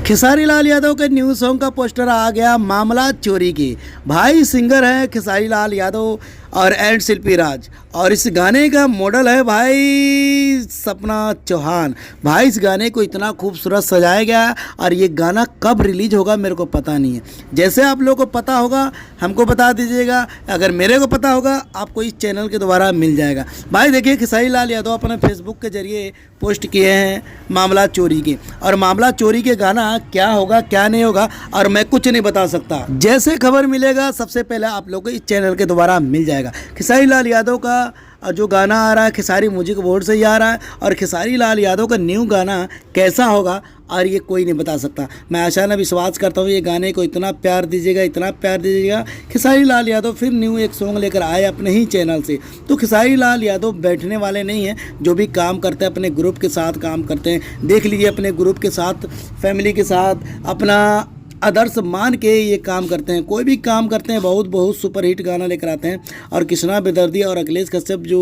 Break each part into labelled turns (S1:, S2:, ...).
S1: खेसारी लाल यादव के new song का poster आ गया मामला चोरी की। भाई सिंगर है खेसारी लाल यादव और एंड शिल्पी राज, और इस गाने का मॉडल है भाई सपना चौहान। भाई इस गाने को इतना खूबसूरत सजाया गया है, और ये गाना कब रिलीज होगा मेरे को पता नहीं है। जैसे आप लोगों को पता होगा हमको बता दीजिएगा, अगर मेरे को पता होगा आपको इस चैनल के द्वारा मिल जाएगा। भाई देखिए खेसारी लाल यादव अपने फेसबुक के जरिए पोस्ट किए हैं मामला चोरी के, और मामला चोरी के गाना क्या होगा क्या नहीं होगा और मैं कुछ नहीं बता सकता। जैसे खबर मिलेगा सबसे पहले आप लोग को इस चैनल के द्वारा मिल जाएगा। खेसारी लाल यादव का जो गाना आ रहा है खेसारी म्यूजिक बोर्ड से ही आ रहा है, और खेसारी लाल यादव का न्यू गाना कैसा होगा और ये कोई नहीं बता सकता। मैं आशा न विश्वास करता हूँ ये गाने को इतना प्यार दीजिएगा, इतना प्यार दीजिएगा। खेसारी लाल यादव फिर न्यू एक सॉन्ग लेकर आए अपने ही चैनल से। तो खेसारी लाल यादव बैठने वाले नहीं हैं, जो भी काम करते हैं अपने ग्रुप के साथ काम करते हैं। देख लीजिए अपने ग्रुप के साथ, फैमिली के साथ अपना आदर्श मान के ये काम करते हैं। कोई भी काम करते हैं बहुत बहुत सुपरहिट गाना लेकर आते हैं। और कृष्णा बेदर्दी और अखिलेश कश्यप जो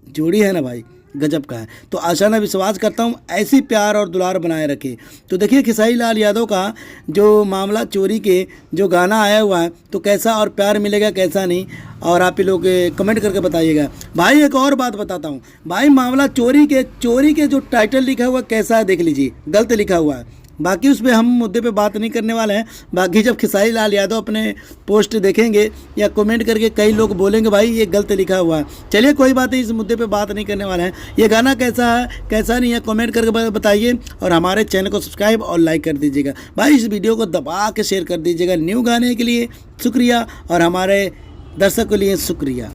S1: जोड़ी है ना भाई गजब का है। तो आशा न विश्वास करता हूँ ऐसी प्यार और दुलार बनाए रखे। तो देखिए खेसारी लाल यादव का जो मामला चोरी के जो गाना आया हुआ है तो कैसा और प्यार मिलेगा कैसा नहीं, और आप ही लोग कमेंट करके बताइएगा। भाई एक और बात बताता हूँ भाई, मामला चोरी के जो टाइटल लिखा हुआ कैसा है देख लीजिए, गलत लिखा हुआ है। बाकी उस पर हम मुद्दे पे बात नहीं करने वाले हैं। बाकी जब खेसारी लाल यादव अपने पोस्ट देखेंगे या कमेंट करके कई लोग बोलेंगे भाई ये गलत लिखा हुआ है, चलिए कोई बात नहीं, इस मुद्दे पे बात नहीं करने वाले हैं। ये गाना कैसा है कैसा नहीं है कमेंट करके बताइए, और हमारे चैनल को सब्सक्राइब और लाइक कर दीजिएगा। भाई इस वीडियो को दबा के शेयर कर दीजिएगा। न्यू गाने के लिए शुक्रिया और हमारे दर्शक के लिए शुक्रिया।